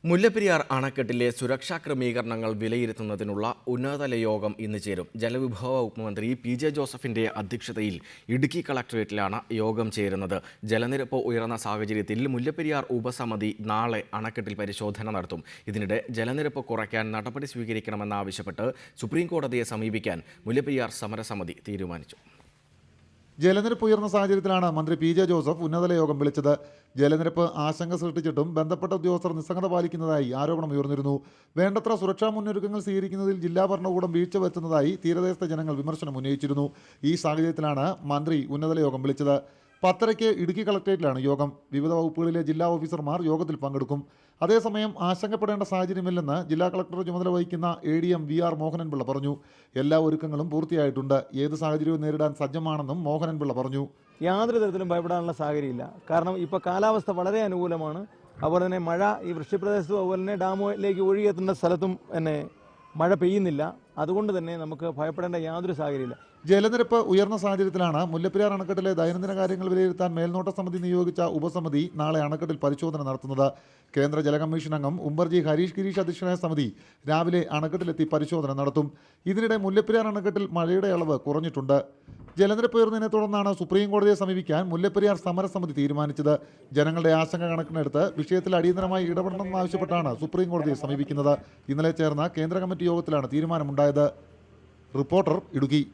മുല്ലപ്പെരിയാർ അണക്കെട്ടിലെ സുരക്ഷാ ക്രമീകരണങ്ങൾ വിലയിരുത്തുന്നതിനുള്ള ഉന്നതതല യോഗം ഇന്ന് ചേരും. ജലവിഭവ വകുപ്പ് മന്ത്രി PJ ജോസഫിന്റെ അധ്യക്ഷതയിൽ ഇടുക്കി കളക്ടറേറ്റിലാണ് യോഗം ചേരുന്നത്. ജലനിരപ്പ് ഉയർന്ന സാഹചര്യത്തിൽ മുല്ലപ്പെരിയാർ ഉപസമിതി നാളെ അണക്കെട്ടിൽ പരിശോധന നടത്തും. ഇതിനിടെ ജലനിരപ്പ് കുറയ്ക്കാൻ നടപടി സ്വീകരിക്കണമെന്നാവശ്യപ്പെട്ട് സുപ്രീം കോടതിയെ സമീപിക്കാൻ മുല്ലപ്പെരിയാർ സമരസമിതി തീരുമാനിച്ചു. ജലനിരപ്പ് ഉയർന്ന സാഹചര്യത്തിലാണ് മന്ത്രി PJ ജോസഫ് ഉന്നതതല യോഗം വിളിച്ചത്. ജലനിരപ്പ് ആശങ്ക സൃഷ്ടിച്ചിട്ടും ബന്ധപ്പെട്ട ഉദ്യോഗസ്ഥർ നിസ്സംഗത പാലിക്കുന്നതായി ആരോപണം ഉയർന്നിരുന്നു. വേണ്ടത്ര സുരക്ഷാ മുന്നൊരുക്കങ്ങൾ സ്വീകരിക്കുന്നതിൽ ജില്ലാ ഭരണകൂടം വീഴ്ച വരുത്തുന്നതായി തീരദേശത്തെ ജനങ്ങൾ വിമർശനം ഉന്നയിച്ചിരുന്നു. ഈ സാഹചര്യത്തിലാണ് മന്ത്രി ഉന്നതതല യോഗം വിളിച്ചത്. 10:30 ഇടുക്കി കളക്ടറേറ്റിലാണ് യോഗം. വിവിധ വകുപ്പുകളിലെ ജില്ലാ ഓഫീസർമാർ യോഗത്തിൽ പങ്കെടുക്കും. അതേസമയം ആശങ്കപ്പെടേണ്ട സാഹചര്യമില്ലെന്ന് ജില്ലാ കളക്ടർ ചുമതല വഹിക്കുന്ന ADM VR മോഹനൻപിള്ള പറഞ്ഞു. എല്ലാ ഒരുക്കങ്ങളും പൂർത്തിയായിട്ടുണ്ട്. ഏത് സാഹചര്യവും നേരിടാൻ സജ്ജമാണെന്നും മോഹനൻപിള്ള പറഞ്ഞു. യാതൊരു തരത്തിലും ഭയപ്പെടാനുള്ള സാഹചര്യമില്ല. കാരണം ഇപ്പോൾ കാലാവസ്ഥ വളരെ അനുകൂലമാണ്. അതുപോലെ തന്നെ മഴ ഈ വൃഷ്ടിപ്രദേശത്തും അതുപോലെ തന്നെ ഡാമിലേക്ക് ഒഴുകിയെത്തേണ്ട സ്ഥലത്തും തന്നെ മഴ പെയ്യുന്നില്ല. അതുകൊണ്ട് തന്നെ നമുക്ക് ഭയപ്പെടേണ്ട യാതൊരു സാഹചര്യമില്ല. ജലനിരപ്പ് ഉയർന്ന സാഹചര്യത്തിലാണ് മുല്ലപ്പെരിയാർ അണക്കെട്ടിലെ ദൈനംദിന കാര്യങ്ങൾ വിലയിരുത്താൻ മേൽനോട്ട സമിതി നിയോഗിച്ച ഉപസമിതി നാളെ അണക്കെട്ടിൽ പരിശോധന നടത്തുന്നത്. കേന്ദ്ര ജല കമ്മീഷൻ അംഗം ഉംബർജി ഹരീഷ് ഗിരീഷ് അധ്യക്ഷനായ സമിതി രാവിലെ അണക്കെട്ടിലെത്തി പരിശോധന നടത്തും. ഇതിനിടെ മുല്ലപ്പെരിയാർ അണക്കെട്ടിൽ മഴയുടെ അളവ് കുറഞ്ഞിട്ടുണ്ട്. ജലനിരപ്പ് ഉയർന്നതിനെ തുടർന്നാണ് സുപ്രീം കോടതിയെ സമീപിക്കാൻ മുല്ലപ്പെരിയാർ സമരസമിതി തീരുമാനിച്ചത്. ജനങ്ങളുടെ ആശങ്ക കണക്കിലെടുത്ത് വിഷയത്തിൽ അടിയന്തരമായി ഇടപെടണമെന്നാവശ്യപ്പെട്ടാണ് സുപ്രീം കോടതിയെ സമീപിക്കുന്നത്. ഇന്നലെ ചേർന്ന കേന്ദ്ര കമ്മിറ്റി യോഗത്തിലാണ് തീരുമാനമുണ്ടായത്. റിപ്പോർട്ടർ, ഇടുക്കി.